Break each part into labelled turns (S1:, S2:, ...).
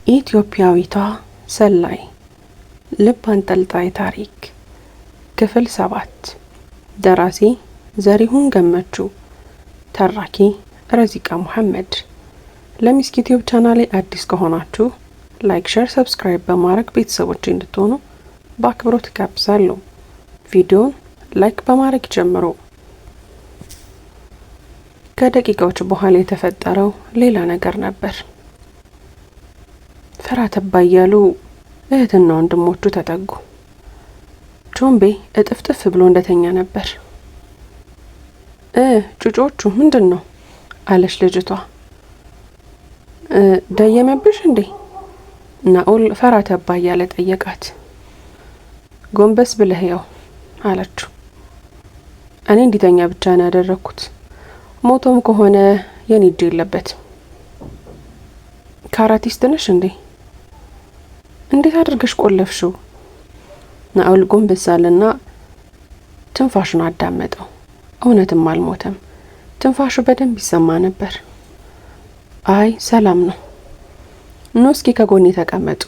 S1: ኢትዮጵያዊቷ ሰላይ ልብ አንጠልጣይ ታሪክ ክፍል 7 ደራሲ ዘሪሁን ገመቹ ተራኪ ረዚቃ መሐመድ ለሚስክ ዩቲዩብ ቻናሌ አዲስ ከሆናችሁ ላይክ ሼር ሰብስክራይብ በማድረግ ቤተሰቦች እንድትሆኑ በአክብሮት ጋብዛለሁ። ቪዲዮን ላይክ በማድረግ ጀምሩ። ከደቂቃዎች በኋላ የተፈጠረው ሌላ ነገር ነበር። ፈራ ተባ እያሉ እህትና ወንድሞቹ ተጠጉ። ቾምቤ እጥፍጥፍ ብሎ እንደተኛ ነበር። ጩጮቹ ምንድነው አለች ልጅቷ። ደየመብሽ እንዴ? ናኦል ፈራ ተባ እያለ ጠየቃት። ጎንበስ ብለህ ያው አለችው። እኔ እንዲተኛ ብቻ ነው ያደረኩት። ሞቶም ከሆነ የኔ እጅ የለበትም። ካራቲስት ነሽ እንዴ? እንዴት አድርገሽ ቆለፍሽው? ናኦል ጎንበስ አለና ትንፋሹን አዳመጠው። እውነትም አልሞተም። ትንፋሹ በደንብ ይሰማ ነበር። አይ ሰላም ነው። ኑ እስኪ ከጎኔ ተቀመጡ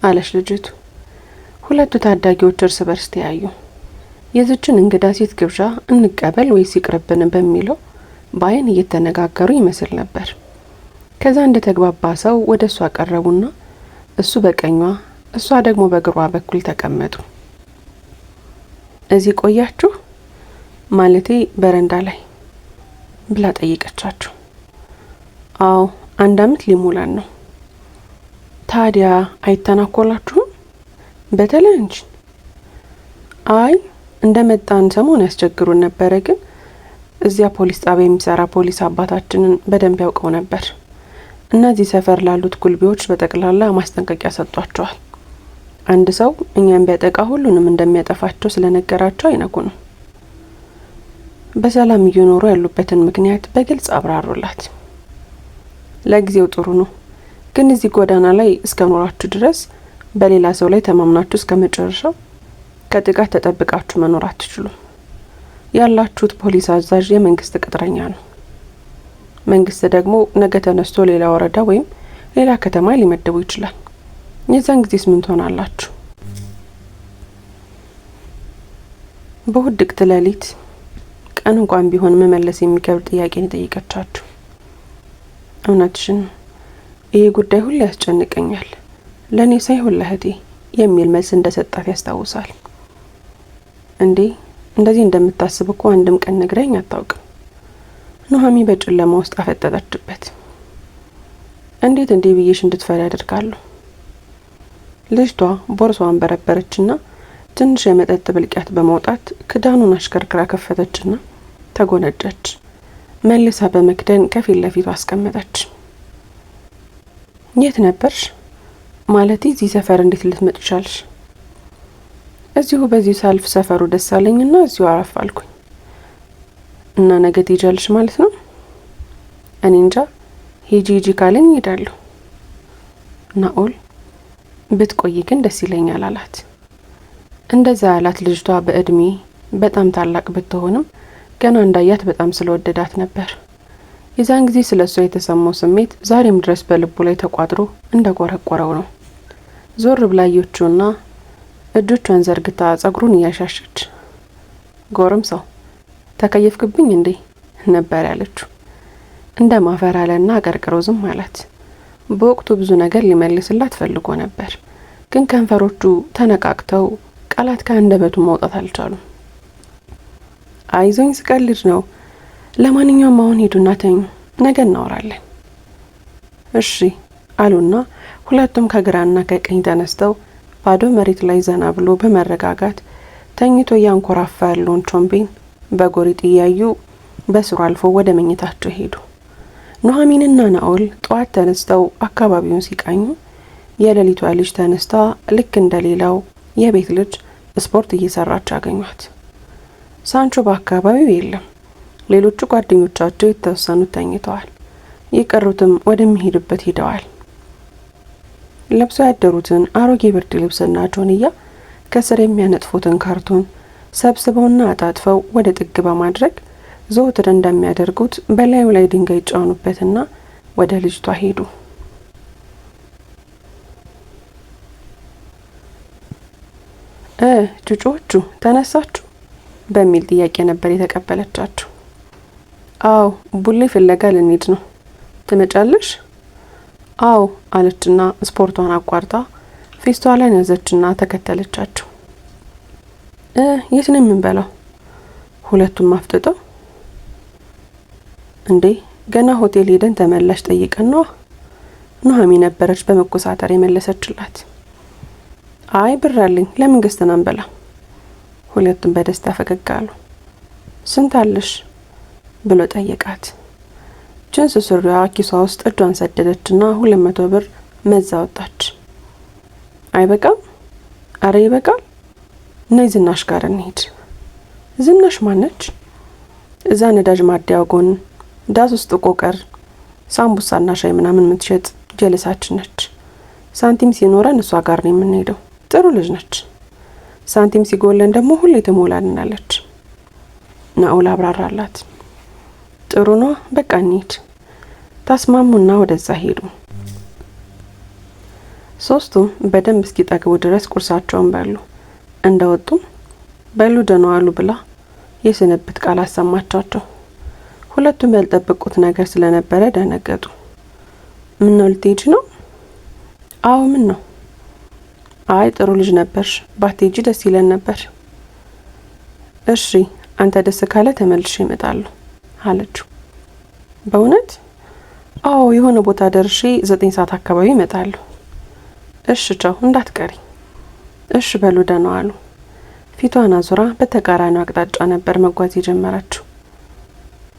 S1: አለች ልጅቱ። ሁለቱ ታዳጊዎች እርስ በርስ ተያዩ። የዚችን እንግዳ ሴት ግብዣ እንቀበል ወይስ ይቅርብን በሚለው በአይን እየተነጋገሩ ይመስል ነበር። ከዛ እንደተግባባ ሰው ወደሷ ቀረቡና እሱ በቀኟ እሷ ደግሞ በግሯ በኩል ተቀመጡ። እዚህ ቆያችሁ ማለቴ በረንዳ ላይ ብላ ጠይቀቻቸው። አዎ 1 አመት ሊሞላን ነው። ታዲያ አይተናኮላችሁም? በተለይ እንጂ። አይ እንደመጣን ሰሞን ያስቸግሩን ነበረ፣ ግን እዚያ ፖሊስ ጣቢያ የሚሰራ ፖሊስ አባታችንን በደንብ ያውቀው ነበር። እነዚህ ሰፈር ላሉት ጉልቤዎች በጠቅላላ ማስጠንቀቂያ ሰጥቷቸዋል። አንድ ሰው እኛን ቢያጠቃ ሁሉንም እንደሚያጠፋቸው ስለነገራቸው አይነኩንም። በሰላም እየኖሩ ያሉበትን ምክንያት በግልጽ አብራሩላት። ለጊዜው ጥሩ ነው፣ ግን እዚህ ጎዳና ላይ እስከኖራችሁ ድረስ በሌላ ሰው ላይ ተማምናችሁ እስከመጨረሻው ከጥቃት ተጠብቃችሁ መኖር አትችሉም። ያላችሁት ፖሊስ አዛዥ የመንግስት ቅጥረኛ ነው። መንግስት ደግሞ ነገ ተነስቶ ሌላ ወረዳ ወይም ሌላ ከተማ ሊመደቡ ይችላል። የዛን ጊዜስ ምን ትሆናላችሁ? በውድቅት ሌሊት ቀን እንኳን ቢሆን መመለስ የሚከብድ ጥያቄ ነው ጠይቀቻችሁ። እውነትሽን ይሄ ጉዳይ ሁሉ ያስጨንቀኛል፣ ለኔ ሳይሆን ለእህቴ የሚል መልስ እንደሰጣት ያስታውሳል። እንዴ እንደዚህ እንደምታስብ እኮ አንድም ቀን ነግረኝ አታውቅም። ኑሃሚ በጨለማ ውስጥ አፈጠጠችበት። እንዴት እንዴ ብዬሽ እንድትፈሪ አደርጋለሁ? ልጅቷ ቦርሷን በረበረችና ትንሽ የመጠጥ ብልቂያት በመውጣት ክዳኑን አሽከርክራ ከፈተችና ተጎነጨች። መልሳ በመክደን ከፊት ለፊቱ አስቀመጠች። የት ነበርሽ? ማለቴ እዚህ ሰፈር እንዴት ልትመጪ ቻልሽ? እዚሁ በዚህ ሳልፍ ሰፈሩ ደስ አለኝና እዚሁ አረፍ አልኩኝ። እና ነገ ትሄጃለሽ ማለት ነው? እኔ እንጃ፣ ሂጂ ካለኝ እሄዳለሁ። ናኦል ብትቆይ ግን ደስ ይለኛል አላት። እንደዛ ያላት ልጅቷ በእድሜ በጣም ታላቅ ብትሆንም ገና እንዳያት በጣም ስለወደዳት ነበር። የዛን ጊዜ ስለሷ የተሰማው ስሜት ዛሬም ድረስ በልቡ ላይ ተቋጥሮ እንደጎረቆረው ነው። ዞር ብላየችውና እጆቿን ዘርግታ ጸጉሩን እያሻሸች ጎረምሳው ተከየፍክብኝ እንዴ ነበር ያለችው። እንደማፈር አለና አቀርቅሮ ዝም አላት። በወቅቱ ብዙ ነገር ሊመልስላት ፈልጎ ነበር፣ ግን ከንፈሮቹ ተነቃቅተው ቃላት ከአንደበቱ መውጣት አልቻሉም። አይዞኝ ስቀልድ ነው። ለማንኛውም አሁን ሄዱና ተኙ፣ ነገ እናወራለን። እሺ አሉና ሁለቱም ከግራና ከቀኝ ተነስተው ባዶ መሬት ላይ ዘና ብሎ በመረጋጋት ተኝቶ ያንኮራፋ ያለውን ቾምቤን በጎሪጥ እያዩ በስሩ አልፎ ወደ መኝታቸው ሄዱ። ኑሃሚንና ናኦል ጠዋት ተነስተው አካባቢውን ሲቃኙ የሌሊቷ ልጅ ተነስታ ልክ እንደሌላው የቤት ልጅ ስፖርት እየሰራች አገኟት። ሳንቾ በአካባቢው የለም። ሌሎቹ ጓደኞቻቸው የተወሰኑት ተኝተዋል፣ የቀሩትም ወደሚሄዱበት ሄደዋል። ለብሰው ያደሩትን አሮጌ ብርድ ልብስና ጆንያ ከስር የሚያነጥፉትን ካርቶን ሰብስበውና አጣጥፈው ወደ ጥግ በማድረግ ዘወትር እንደሚያደርጉት በላዩ ላይ ድንጋይ ጫኑበትና ወደ ልጅቷ ሄዱ። ጩጮቹ ተነሳችሁ በሚል ጥያቄ ነበር የተቀበለቻቸው። አዎ ቡሌ ፍለጋ ልንሄድ ነው። ትመጫለሽ? አዎ አለችና ስፖርቷን አቋርጣ ፌስታሏን ያዘችና ተከተለቻቸው። የት ነው የምንበላው? ሁለቱም አፍጥጠው። እንዴ ገና ሆቴል ሄደን ተመላሽ ጠይቀን ነው። ኑሐሚ ነበረች በመኮሳተር የመለሰችላት። አይ ብር አለኝ፣ ለምን ገዝተን አንበላ? ሁለቱም በደስታ ፈገግ አሉ። ስንት አለሽ ብሎ ጠየቃት። ጅንስ ሱሪዋ ኪሷ ውስጥ እጇን ሰደደችና 200 ብር መዛ ወጣች። አይበቃም? አረ ይበቃል። ነይ ዝናሽ ጋር እንሂድ። ዝናሽ ማነች? እዛ ነዳጅ ማደያው ጎን ዳስ ውስጥ ቆቀር ሳምቡሳና ሻይ ምናምን የምትሸጥ ጀለሳችን ነች። ሳንቲም ሲኖረን እሷ ጋር ነው የምንሄደው። ጥሩ ልጅ ነች። ሳንቲም ሲጎለን ደግሞ ሁሌ ትሞላልናለች። ናኦል አብራራላት። ጥሩ ነው፣ በቃ እንሂድ። ታስማሙና ወደዛ ሄዱ። ሶስቱም በደንብ እስኪጠግቡ ድረስ ቁርሳቸውን በሉ። እንደወጡም በሉ ደህና ዋሉ ብላ የስንብት ቃል አሰማቻቸው። ሁለቱም ያልጠበቁት ነገር ስለነበረ ደነገጡ። ምን ነው ልትሄጂ ነው? አዎ ምን ነው? አይ ጥሩ ልጅ ነበርሽ፣ ባትሄጂ ደስ ይለን ነበር። እሺ አንተ ደስ ካለ ተመልሼ እመጣለሁ አለችው። በእውነት? አዎ የሆነ ቦታ ደርሼ 9 ሰዓት አካባቢ እመጣለሁ። እሺ ቻው እንዳትቀሪ። እሺ በሉ ደህና ዋሉ። ፊቷን አዙራ በተቃራኒው አቅጣጫ ነበር መጓዝ የጀመረችው።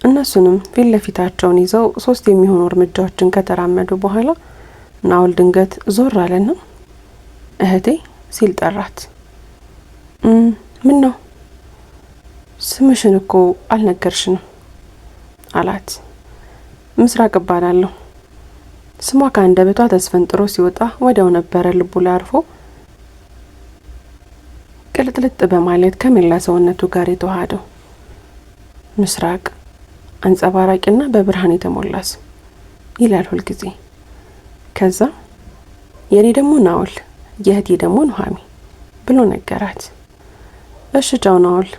S1: እነሱንም ፊት ለፊታቸውን ይዘው 3 የሚሆኑ እርምጃዎችን ከተራመዱ በኋላ ናኦል ድንገት ዞር አለና እህቴ ሲል ጠራት። ምን ነው? ስምሽን እኮ አልነገርሽንም አላት። ምስራቅ እባላለሁ። ስሟ ከአንደበቷ ተስፈንጥሮ ሲወጣ ወዲያው ነበረ ልቡ ላይ አርፎ ቅልጥልጥ በማለት ከመላ ሰውነቱ ጋር የተዋሃደው። ምስራቅ አንጸባራቂና በብርሃን የተሞላ ስም ይላል ሁልጊዜ። ከዛ የኔ ደግሞ ናኦል፣ የእህቴ ደግሞ ኑሐሚ ብሎ ነገራት። እሺ ቻው ናኦል።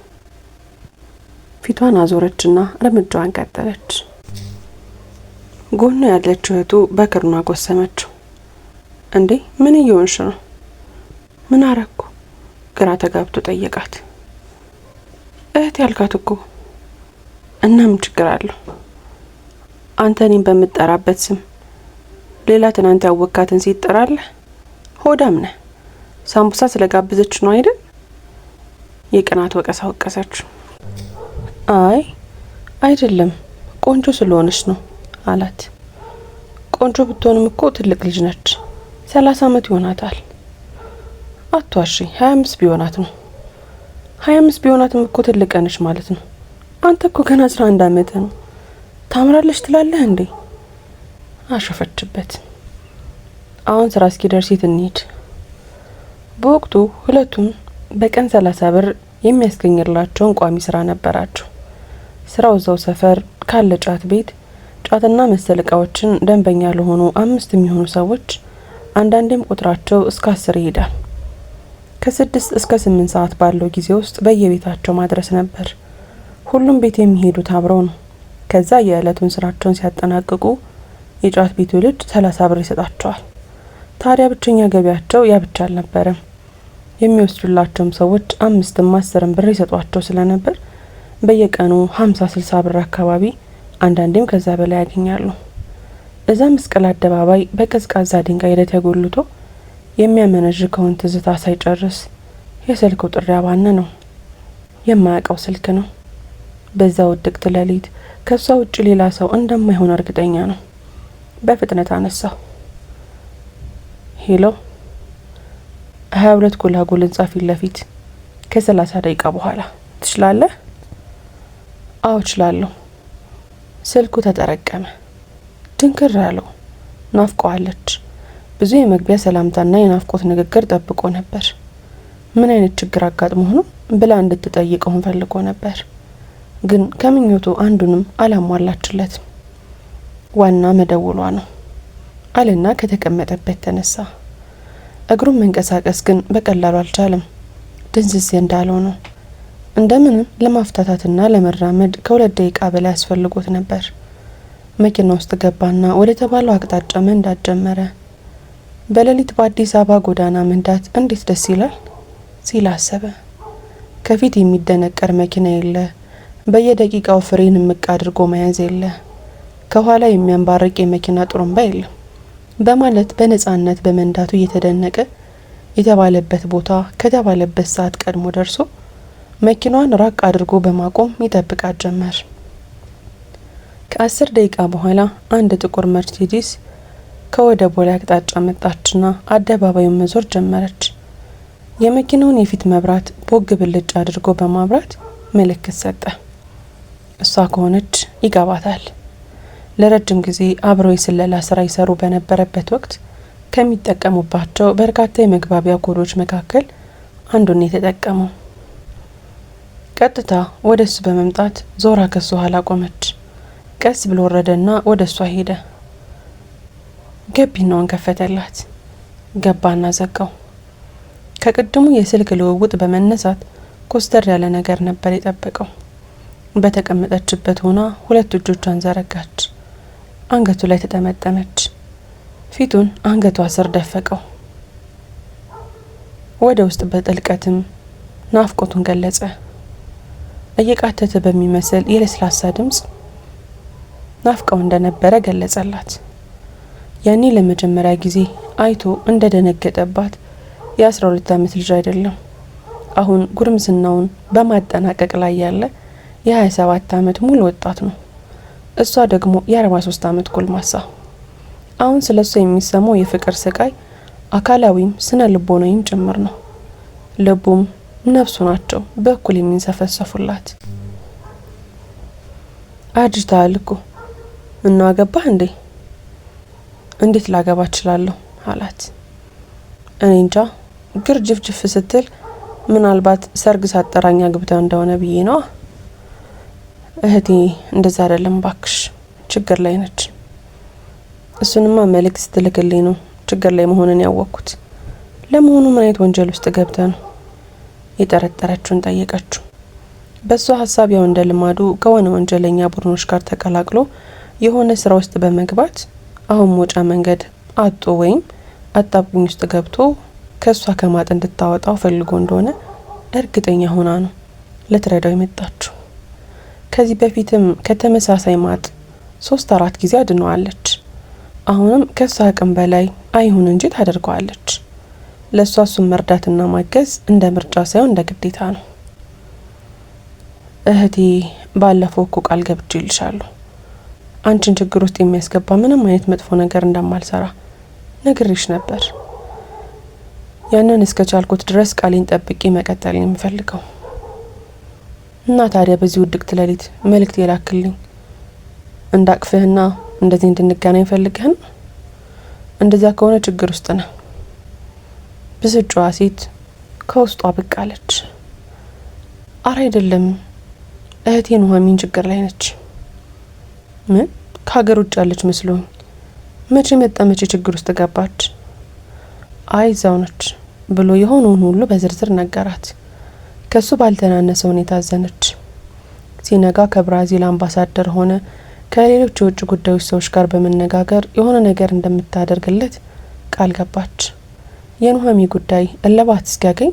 S1: ፊቷን አዞረችና እርምጃዋን ቀጠለች። ጎኑ ያለችው እህቱ በክርኗ ጎሰመችው። እንዴ ምን እየሆንሽ ነው? ምን አረኩ? ግራ ተጋብቶ ጠየቃት። እህት ያልካት እኮ እና ምን ችግር አለው? አንተ እኔን በምትጠራበት ስም ሌላ ትናንት ያወካትን ሲጠራለህ ሆዳም ነህ። ሳምቡሳ ስለጋበዘች ነው አይደል? የቅናት ወቀሳ ወቀሰችው። አይ አይደለም ቆንጆ ስለሆነች ነው አላት። ቆንጆ ብትሆንም እኮ ትልቅ ልጅ ነች። 30 አመት ይሆናታል። አትዋሺ፣ 25 ቢሆናት ነው። 25 ቢሆናትም እኮ ትልቅ ነች ማለት ነው። አንተ እኮ ገና 11 አመት ነው። ታምራለች ትላለህ እንዴ? አሸፈችበት። አሁን ስራ እስኪደርስ እንሂድ። በወቅቱ ሁለቱም በቀን 30 ብር የሚያስገኝላቸውን ቋሚ ስራ ነበራቸው። ስራው እዛው ሰፈር ካለ ጫት ቤት ጫትና መሰል እቃዎችን ደንበኛ ለሆኑ 5 የሚሆኑ ሰዎች አንዳንዴም ቁጥራቸው እስከ 10 ይሄዳል። ከ6 እስከ 8 ሰዓት ባለው ጊዜ ውስጥ በየቤታቸው ማድረስ ነበር። ሁሉም ቤት የሚሄዱት አብረው ነው። ከዛ የዕለቱን ስራቸውን ሲያጠናቅቁ የጫት ቤቱ ልጅ 30 ብር ይሰጣቸዋል። ታዲያ ብቸኛ ገቢያቸው ያ ብቻ አልነበረም። የሚወስዱላቸውም ሰዎች 5ም 10ም ብር ይሰጧቸው ስለነበር በየቀኑ 50-60 ብር አካባቢ አንዳንዴም ከዛ በላይ ያገኛሉ። እዛ መስቀል አደባባይ በቀዝቃዛ ድንጋይ ላይ ተጎልቶ የሚያመነዥከውን ትዝታ ሳይጨርስ የስልኩ ጥሪ አባነ ነው። የማያውቀው ስልክ ነው። በዛ ውድቅት ሌሊት ከሷ ውጭ ሌላ ሰው እንደማይሆን እርግጠኛ ነው። በፍጥነት አነሳው። ሄሎ 22 ጎላጎል ህንጻ ፊት ለፊት ከ30 ደቂቃ በኋላ ትችላለህ? አዎ እችላለሁ። ስልኩ ተጠረቀመ። ድንክር አለው። ናፍቀዋለች። ብዙ የመግቢያ ሰላምታና የናፍቆት ንግግር ጠብቆ ነበር። ምን አይነት ችግር አጋጥሞ ሆኖ ብላ እንድትጠይቀው ፈልጎ ነበር። ግን ከምኞቱ አንዱንም አላሟላችለትም። ዋና መደወሏ ነው አለና ከተቀመጠበት ተነሳ። እግሩን መንቀሳቀስ ግን በቀላሉ አልቻለም። ድንዝዝ እንዳለው ነው። እንደምንም ለማፍታታትና ለመራመድ ከ2 ደቂቃ በላይ ያስፈልጎት ነበር። መኪና ውስጥ ገባና ወደ ተባለው አቅጣጫ መንዳት ጀመረ። በሌሊት በአዲስ አበባ ጎዳና መንዳት እንዴት ደስ ይላል ሲል አሰበ። ከፊት የሚደነቀር መኪና የለ፣ በየደቂቃው ፍሬን ምቅ አድርጎ መያዝ የለ፣ ከኋላ የሚያንባርቅ የመኪና ጥሩምባ የለም በማለት በነጻነት በመንዳቱ እየተደነቀ የተባለበት ቦታ ከተባለበት ሰዓት ቀድሞ ደርሶ መኪናዋን ራቅ አድርጎ በማቆም ይጠብቃት ጀመር። ከ10 ደቂቃ በኋላ አንድ ጥቁር መርሴዲስ ከወደ ቦሌ አቅጣጫ መጣችና አደባባዩን መዞር ጀመረች። የመኪናውን የፊት መብራት ቦግ ብልጭ አድርጎ በማብራት ምልክት ሰጠ። እሷ ከሆነች ይገባታል። ለረጅም ጊዜ አብረው የስለላ ስራ ይሰሩ በነበረበት ወቅት ከሚጠቀሙባቸው በርካታ የመግባቢያ ኮዶች መካከል አንዱን የተጠቀመው። ቀጥታ ወደሱ በመምጣት ዞራ ከሱ ኋላ ቆመች። ቀስ ብሎ ወረደና ወደሷ ሄደ። ገቢናውን ከፈተላት። ገባና ዘጋው። ከቅድሙ የስልክ ልውውጥ በመነሳት ኮስተር ያለ ነገር ነበር የጠበቀው። በተቀመጠችበት ሆና 2 እጆቿን ዘረጋች። አንገቱ ላይ ተጠመጠመች። ፊቱን አንገቷ ስር ደፈቀው። ወደ ውስጥ በጥልቀትም ናፍቆቱን ገለጸ። እየቃተተ በሚመስል የለስላሳ ድምጽ ናፍቀው እንደነበረ ገለጸላት። ያኔ ለመጀመሪያ ጊዜ አይቶ እንደደነገጠባት የ12 ዓመት ልጅ አይደለም፣ አሁን ጉርምስናውን በማጠናቀቅ ላይ ያለ የ27 ዓመት ሙሉ ወጣት ነው። እሷ ደግሞ የ43 ዓመት ጎልማሳ። አሁን ስለሱ የሚሰማው የፍቅር ስቃይ አካላዊም ስነ ልቦናዊም ጭምር ነው። ልቡም ነፍሱ ናቸው በእኩል የሚንሰፈሰፉላት። አጅታል እኮ እና አገባህ እንዴ? እንዴት ላገባ እችላለሁ አላት። እኔ እንጃ ግርጅፍጅፍ ስትል ምናልባት ሰርግ ሳጠራኛ ግብታ እንደሆነ ብዬ ነው። እህቴ እንደዛ አይደለም ባክሽ፣ ችግር ላይ ነች። እሱንማ መልእክት ስትልክልኝ ነው ችግር ላይ መሆንን ያወቅኩት። ለመሆኑ ምን አይነት ወንጀል ውስጥ ገብተ ነው? የጠረጠረችውን ጠየቀችው። በሷ ሀሳብ ያው እንደ ልማዱ ከሆነ ወንጀለኛ ቡድኖች ጋር ተቀላቅሎ የሆነ ስራ ውስጥ በመግባት አሁን መውጫ መንገድ አጥቶ ወይም አጣብቂኝ ውስጥ ገብቶ ከሷ ከማጥ እንድታወጣው ፈልጎ እንደሆነ እርግጠኛ ሆና ነው ልትረዳው የመጣችው። ከዚህ በፊትም ከተመሳሳይ ማጥ 3-4 ጊዜ አድነዋለች። አሁንም ከሷ አቅም በላይ አይሁን እንጂ ታደርገዋለች። ለሷ እሱን መርዳትና ማገዝ እንደ ምርጫ ሳይሆን እንደ ግዴታ ነው። እህቴ ባለፈው እኮ ቃል ገብቼልሻለሁ አንቺን ችግር ውስጥ የሚያስገባ ምንም አይነት መጥፎ ነገር እንደማልሰራ ነግሬሽ ነበር። ያንን እስከቻልኩት ድረስ ቃሌን ጠብቄ መቀጠል ነው የምፈልገው። እና ታዲያ በዚህ ውድቅት ሌሊት መልእክት የላክልኝ እንዳቅፍህና እንደዚህ እንድንገናኝ ፈልገህን? እንደዛ ከሆነ ችግር ውስጥ ነው። ብስጭዋ ሴት ከውስጧ ብቅ አለች። አረ አይደለም እህቴ ኑሐሚን ችግር ላይ ነች። ምን ከሀገር ውጭ ያለች መስሎኝ። መቼ መጣ መቼ ችግር ውስጥ ገባች? አይ እዛው ነች ብሎ የሆነውን ሁሉ በዝርዝር ነገራት። ከሱ ባልተናነሰ ሁኔታ አዘነች። ሲነጋ ከብራዚል አምባሳደር ሆነ ከሌሎች የውጭ ጉዳዮች ሰዎች ጋር በመነጋገር የሆነ ነገር እንደምታደርግለት ቃል ገባች። የኑሐሚን ጉዳይ እልባት እስኪያገኝ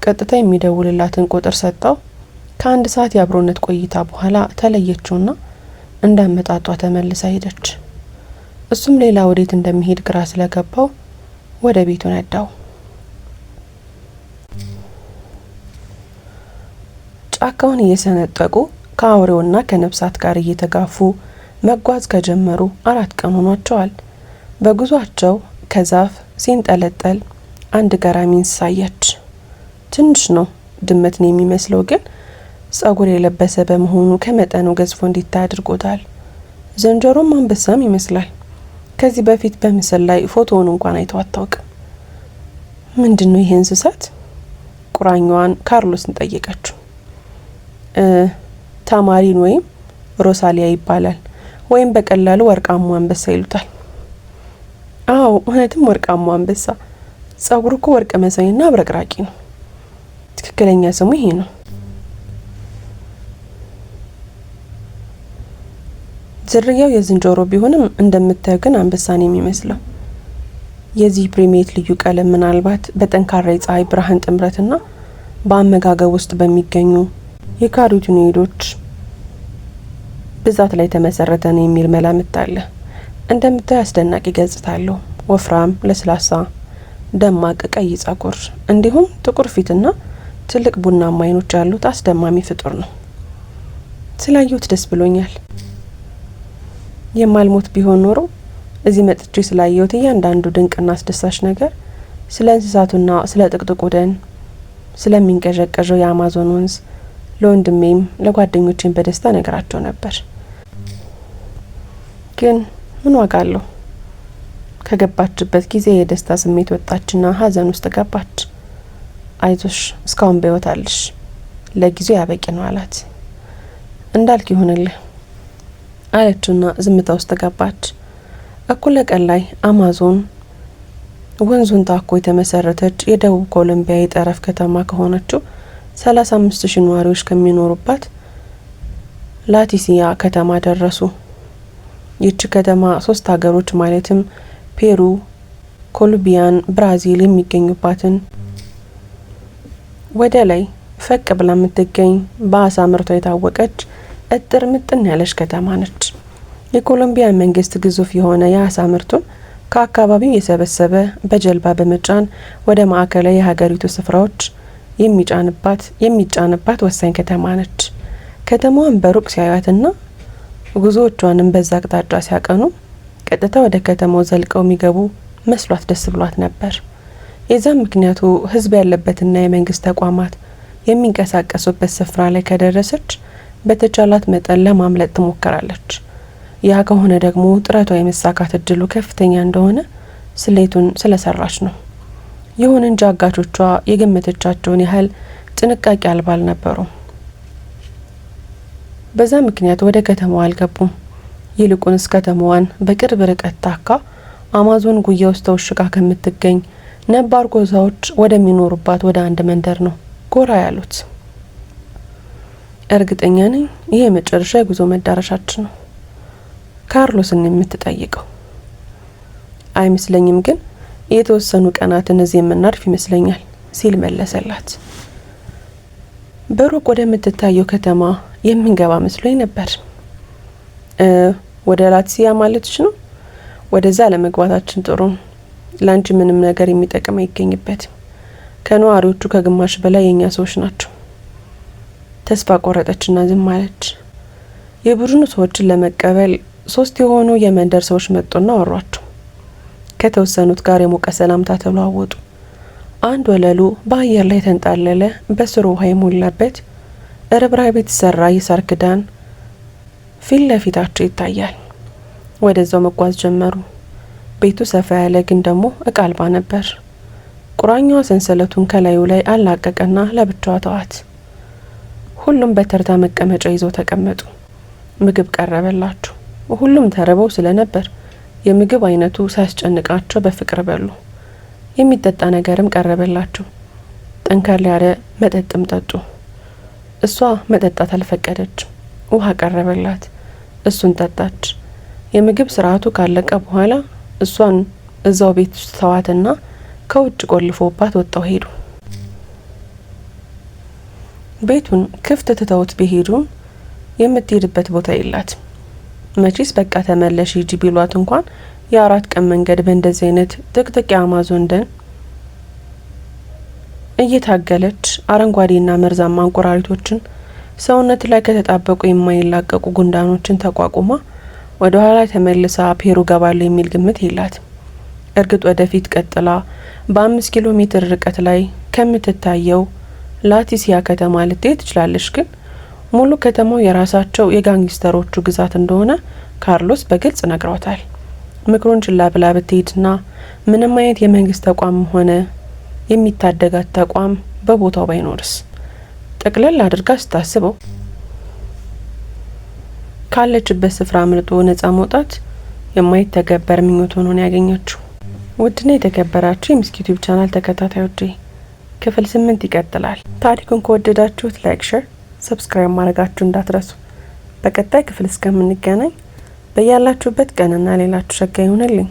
S1: ቀጥታ የሚደውልላትን ቁጥር ሰጣው። ከ1 ሰዓት የአብሮነት ቆይታ በኋላ ተለየችውና እንዳመጣጧ ተመልሳ ሄደች። እሱም ሌላ ወዴት እንደሚሄድ ግራ ስለገባው ወደ ቤቱ ነዳው። ጫካውን እየሰነጠቁ ከአውሬውና ከነፍሳት ጋር እየተጋፉ መጓዝ ከጀመሩ 4 ቀን ሆኗቸዋል። በጉዟቸው ከዛፍ ሲንጠለጠል አንድ ገራሚ እንስሳ አየች። ትንሽ ነው፣ ድመት ነው የሚመስለው፣ ግን ጸጉር የለበሰ በመሆኑ ከመጠኑ ገዝፎ እንዲታይ አድርጎታል። ዝንጀሮም አንበሳም ይመስላል። ከዚህ በፊት በምስል ላይ ፎቶውን እንኳን አይተው አታውቅም። ምንድነው ይሄ እንስሳት? ቁራኛዋን ካርሎስን ጠየቀችው። ታማሪን ወይም ሮሳሊያ ይባላል፣ ወይም በቀላሉ ወርቃማ አንበሳ ይሉታል። አዎ እውነትም ወርቃማ አንበሳ። ጸጉሩ እኮ ወርቅ መሳይና አብረቅራቂ ነው። ትክክለኛ ስሙ ይሄ ነው። ዝርያው የዝንጀሮ ቢሆንም እንደምታዩ ግን አንበሳን የሚመስለው። የዚህ ፕሪሜት ልዩ ቀለም ምናልባት በጠንካራ የፀሐይ ብርሃን ጥምረትና በአመጋገብ ውስጥ በሚገኙ የካሮቲኖይዶች ብዛት ላይ ተመሰረተ ነው የሚል መላምት አለ። እንደምታዩ አስደናቂ ገጽታ አለው። ወፍራም፣ ለስላሳ፣ ደማቅ ቀይ ጸጉር እንዲሁም ጥቁር ፊትና ትልቅ ቡናማ አይኖች ያሉት አስደማሚ ፍጡር ነው። ስላየሁት ደስ ብሎኛል። የማልሞት ቢሆን ኖሮ እዚህ መጥቼ ስላየሁት እያንዳንዱ ድንቅና አስደሳች ነገር ስለ እንስሳቱና ስለ ጥቅጥቁ ደን፣ ስለሚንቀዠቀዠው የአማዞን ወንዝ ለወንድሜም ለጓደኞቼም በደስታ ነገራቸው ነበር። ግን ምን ዋጋ አለው? ከገባችበት ጊዜ የደስታ ስሜት ወጣችና ሀዘን ውስጥ ገባች። አይዞሽ እስካሁን በሕይወት አለሽ፣ ለጊዜው ያበቂ ነው አላት። እንዳልክ ይሆንልህ አለችና ዝምታ ውስጥ ገባች። እኩለ ቀን ላይ አማዞን ወንዙን ታኮ የተመሰረተች የደቡብ ኮሎምቢያ የጠረፍ ከተማ ከሆነችው 35,000 ነዋሪዎች ከሚኖሩባት ላቲሲያ ከተማ ደረሱ። ይህች ከተማ 3 ሀገሮች ማለትም ፔሩ፣ ኮሎምቢያን፣ ብራዚል የሚገኙባትን ወደ ላይ ፈቅ ብላ የምትገኝ በአሳ ምርቷ የታወቀች እጥር ምጥን ያለች ከተማ ነች። የኮሎምቢያ መንግስት ግዙፍ የሆነ የአሳ ምርቱን ከአካባቢው የሰበሰበ በጀልባ በመጫን ወደ ማዕከላዊ የሀገሪቱ ስፍራዎች የሚጫንባት ወሳኝ ከተማ ነች። ከተማዋን በሩቅ ሲያዩትና ጉዞዎቿንም በዛ አቅጣጫ ሲያቀኑ ቀጥታ ወደ ከተማው ዘልቀው የሚገቡ መስሏት ደስ ብሏት ነበር። የዛም ምክንያቱ ህዝብ ያለበትና የመንግስት ተቋማት የሚንቀሳቀሱበት ስፍራ ላይ ከደረሰች በተቻላት መጠን ለማምለጥ ትሞክራለች። ያ ከሆነ ደግሞ ጥረቷ የመሳካት እድሉ ከፍተኛ እንደሆነ ስሌቱን ስለሰራች ነው። ይሁን እንጂ አጋቾቿ የገመተቻቸውን ያህል ጥንቃቄ አልባ አልነበሩም። በዛ ምክንያት ወደ ከተማዋ አልገቡም። ይልቁንስ ከተማዋን በቅርብ ርቀት ታካ አማዞን ጉያ ውስጥ ተውሽቃ ከምትገኝ ነባር ጎሳዎች ወደሚኖሩባት ወደ አንድ መንደር ነው ጎራ ያሉት። እርግጠኛ ነኝ ይሄ የመጨረሻ የጉዞ መዳረሻችን ነው ካርሎስን የምትጠይቀው። አይመስለኝም፣ ግን የተወሰኑ ቀናትን እዚህ የምናርፍ ይመስለኛል ሲል መለሰላት። በሩቅ ወደምትታየው ከተማ የምንገባ መስሎኝ ነበር። ወደ ላቲሲያ ማለትሽ ነው? ወደዛ ለመግባታችን ጥሩ። ላንቺ ምንም ነገር የሚጠቅም አይገኝበትም። ከነዋሪዎቹ ከግማሽ በላይ የኛ ሰዎች ናቸው። ተስፋ ቆረጠችና ዝም አለች። የቡድኑ ሰዎችን ለመቀበል 3 የሆኑ የመንደር ሰዎች መጡና አወሯቸው። ከተወሰኑት ጋር የሞቀ ሰላምታ ተለዋወጡ። አንድ ወለሉ በአየር ላይ ተንጣለለ በስሩ ውሃ የሞላበት ርብራብ የተሰራ የሳር ክዳን ፊት ለፊታቸው ይታያል። ወደዛው መጓዝ ጀመሩ። ቤቱ ሰፋ ያለ ግን ደግሞ እቃ አልባ ነበር። ቁራኛዋ ሰንሰለቱን ከላዩ ላይ አላቀቀና ለብቻዋ ተዋት። ሁሉም በተርታ መቀመጫ ይዘው ተቀመጡ። ምግብ ቀረበላቸው። ሁሉም ተርበው ስለነበር የምግብ አይነቱ ሳያስጨንቃቸው በፍቅር በሉ። የሚጠጣ ነገርም ቀረበላቸው። ጠንከር ያለ መጠጥም ጠጡ። እሷ መጠጣት አልፈቀደችም። ውሃ ቀረበላት። እሱን ጠጣች። የምግብ ስርዓቱ ካለቀ በኋላ እሷን እዛው ቤት ውስጥ ተዋትና ከውጭ ቆልፎባት ወጣው ሄዱ። ቤቱን ክፍት ትተውት ቢሄዱም የምትሄድበት ቦታ የላት። መቼስ በቃ ተመለሽ ሂጂ ቢሏት እንኳን የ4 ቀን መንገድ በእንደዚህ አይነት ጥቅጥቅ የአማዞን ደን እየታገለች አረንጓዴና መርዛማ እንቁራሪቶችን ሰውነት ላይ ከተጣበቁ የማይላቀቁ ጉንዳኖችን ተቋቁማ ወደ ኋላ ተመልሳ ፔሩ ገባለሁ የሚል ግምት የላት። እርግጥ ወደፊት ቀጥላ በ5 ኪሎ ሜትር ርቀት ላይ ከምትታየው ላቲሲያ ከተማ ልትሄድ ትችላለች። ግን ሙሉ ከተማው የራሳቸው የጋንግስተሮቹ ግዛት እንደሆነ ካርሎስ በግልጽ ነግሯታል። ምክሩን ችላ ብላ ብትሄድና ምንም አይነት የመንግስት ተቋም ሆነ የሚታደጋት ተቋም በቦታው ባይኖርስ? ጠቅለል አድርጋ ስታስበው ካለችበት ስፍራ አምልጦ ነጻ መውጣት የማይተገበር ምኞት ሆኖ ነው ያገኘችው። ውድና የተከበራችሁ የምስኪ ዩቲዩብ ቻናል ተከታታዮቼ ክፍል 8 ይቀጥላል። ታሪኩን ከወደዳችሁት ላይክ፣ ሼር፣ ሰብስክራይብ ማድረጋችሁ እንዳትረሱ። በቀጣይ ክፍል እስከምንገናኝ በያላችሁበት ቀንና ሌላችሁ ሸጋ ይሁንልኝ።